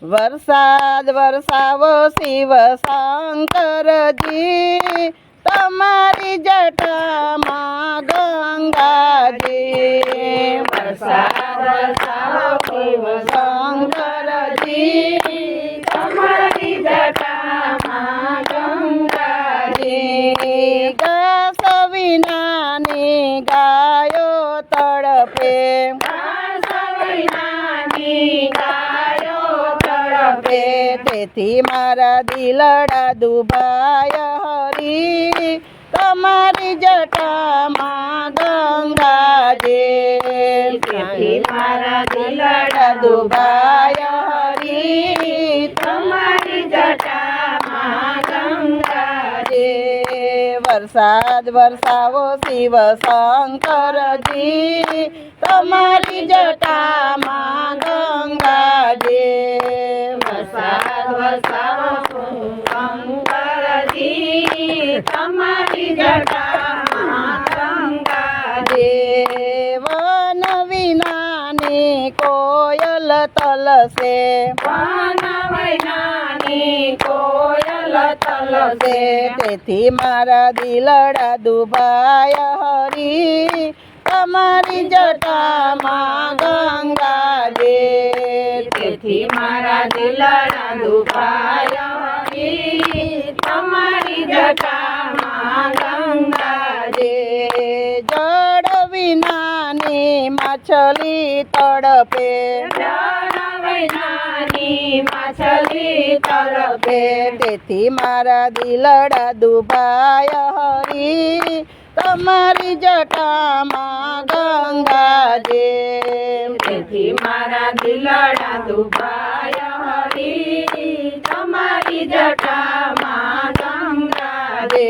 વરસાદ વરસાવો શિવ શંકરજી, તમારી જટામાં ગંગાજી. વરસાદ વરસાવો શિવ શંકરજી, તમારી જટામાં ગંગાજી. ઘાસ વિનાની ગાયો તડપે, ઘાસ વિનાની ગાયો તડપે, તેથી મારા દિલડા દુભાય હરી, તમારી જટામાં ગંગાજી. તેથી મારા દિલડા દુભાય હરી, તમારી જટામાં ગંગાજી. વરસાદ વરસાવો શિવ શંકરજી, તમારી જટામાં ગંગાજી. વરસાદ વરસાવો શંકરજી, તમારી જટામાં ગંગાજી. વન વિનાની કોયલ તલસે, વન વિનાની કોયલ તલસે, તેથી મારા દિલડા દુભાય હરી, તમારી જટામાં ગંગાજી. તેથી મારા દિલડા દુભાય હરી, તમારી જટામાં ગંગાજી. જળ વિનાની માછલી તડપે, જળ વિનાની માછલી તડપે, તેથી મારા દિલડા દુભાય હરી, તમારી જટામાં ગંગાજી. તેથી મારા દિલડા દુભાય હરી, તમારી જટામાં ગંગાજી.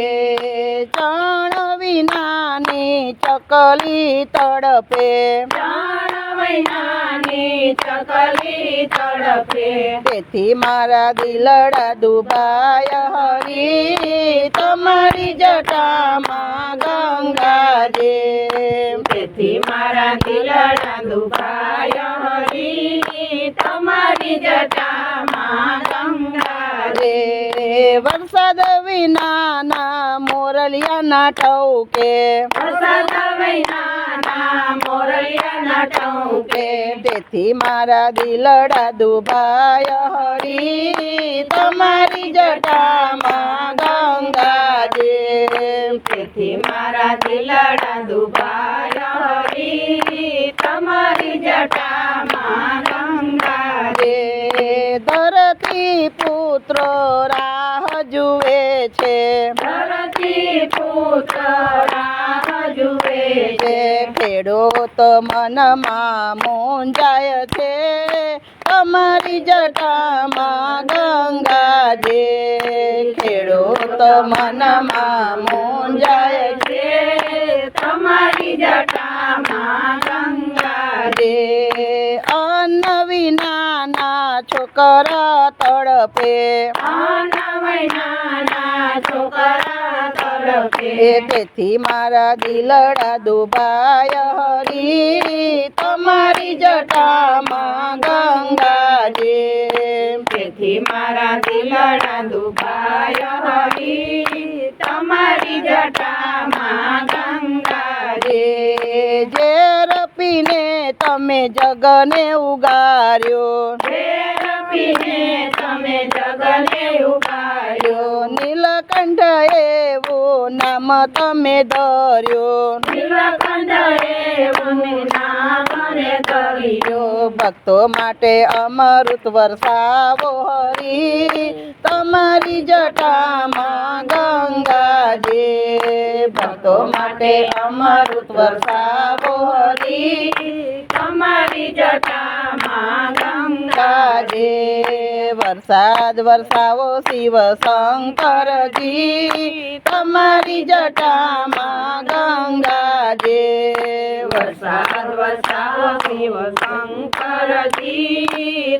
ચણ વિનાની ચકલી તડપે, જાણ વિનાની ચકલી તડપે, તેથી મારા દિલડા દુભાય હરી, તમારી જટામાં ગંગાજી. તેથી મારા દિલડા દુભાય હરી, તમારી જટામાં ગંગાજી. વરસાદ વિનાના મોરલિયાના ટવકે, વરસાદ વિનાના મોરલિયાના ટહુકે, તેથી મારા દિલડા દુભાય હરી, તમારી જટામાં ગંગાજી. તેથી મારા દિલડા દુભાય હરી, તમારી જટામાં ગંગાજી. ધરતી પુત્રો રાહ જુએ છે, ધરતી પુત્ર રાહ જુએ છે, ખેડૂત મનમાં મૂંઝાય છે, તમારી જટામાં ગંગાજી. ખેડૂત મનમાં મૂંઝાય છે, તમારી જટામાં ગંગાજી. અન્ન વિનાના છોકરા તડપે, અન્ન વિનાના છોકરા તડપે, તેથી મારા દિલડા દુભાય હરી, તમારી જટામાં ગંગાજી. તેથી મારા દિલડા દુભાય હરી, તમારી જટામાં ગંગાજી. ઝેર પીને તમે જગને ઉગાર્યો, ઝેર પીને તમે જગને ઉગાર્યો, નીલકંઠ એવું નામ તમે ધર્યો, નીલકંઠ એવું નામ ધર્યો. ભક્તો માટે અમૃત વરસાવો હરી, તમારી જટામાં ગંગાજી. ભક્તો માટે અમૃત વરસાવો હરી, તમારી જટામાં ગંગાજી. વરસાદ વરસાવો શિવ શંકરજી, તમારી જટામાં ગંગાજી. વરસાદ વરસાવો શિવ શંકરજી,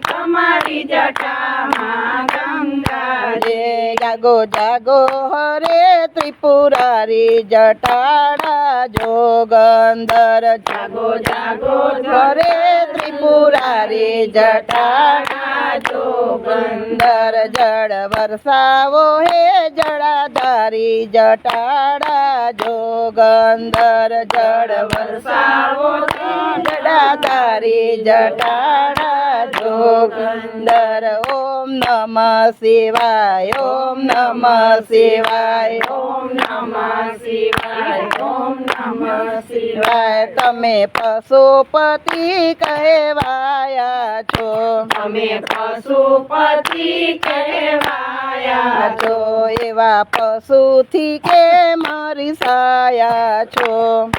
તમારી જટામાં ગંગાજી. જાગો જાગો હરે ત્રિપુરારી જટાડા જોગંદર, જાગો જાગો હરે ત્રિપુરારી તારી જટાડા જોગંદર જળ વરસાવો હે જળાધારી જટાડા જોગંદર જળ વરસાવો જટાધારી જટાડા જોગંદર ઓમ નમઃ શિવાય ઓમ નમઃ શિવાય ઓમ નમઃ શિવાય ઓમ નમઃ શિવાય શિવાય તમે પશુપતિ કહેવાયા છો તમે પશુપતિ કહેવાયા છો એવા પશુથી કે મારી સાયા છો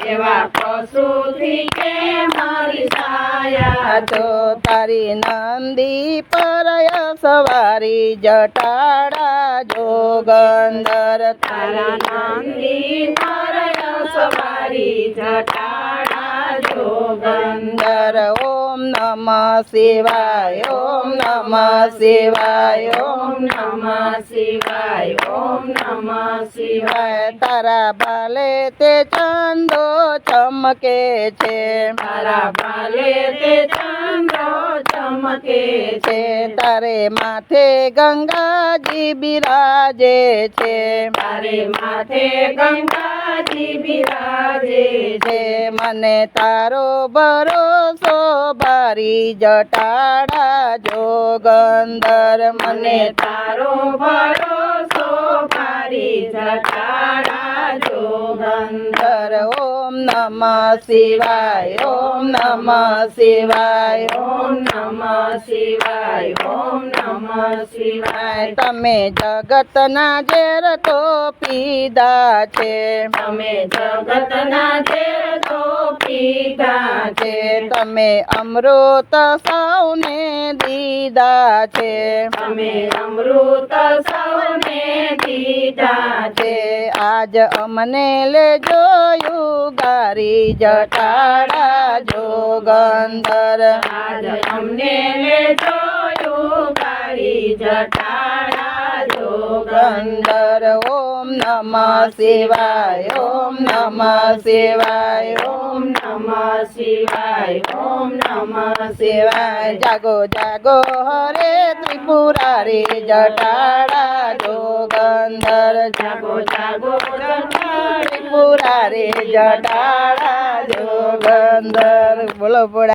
એવા પશુથી કે મારી સાયા છો તારી નંદી પર સવારી જટાડા જોગંદર તારા નંદી નરય સવારી જટાડા જોગંદર ઓમ નમઃ શિવાય ઓમ નમઃ શિવાય ઓમ નમઃ શિવાય ઓમ નમઃ શિવાય તારા બાલે તે ચાંદો ચમકે છે તારા ભાલે તે ચંદ્ર ચમકે છે તારે માથે ગંગાજી બિરાજે છે તારે માથે ગંગાજી બિરાજે છે મને તારો ભરોસો ભારી જટાડા જોગંદર મને તારો ભરોસો ભારી જટાડા જોગંદર ઓમ નમઃ શિવાય ઓમ નમઃ શિવાય ઓમ નમઃ શિવાય ઓમ નમઃ શિવાય તમે જગતના ઝેર તો પીધા છે તમે જગતના ઝેર તો પીધા છે તમે અમૃત સૌને દીધા છે તમે અમૃત સૌને દીધા છે આજ અમને લે જોયું ગારી જટાડા જોગંદર આજ અમને લે જોયું ગારી જટાડા જોગંદર ઓમ નમઃ શિવાય ઓમ નમઃ શિવાય ઓમ નમઃ શિવાય ઓમ નમઃ શિવાય જાગો જાગો હરે ત્રિપુરારી જટાડા જોગંદર જાગો જાગો જટાડા ત્રિપુરારી જટાડા જોગંદર બોલો બોલા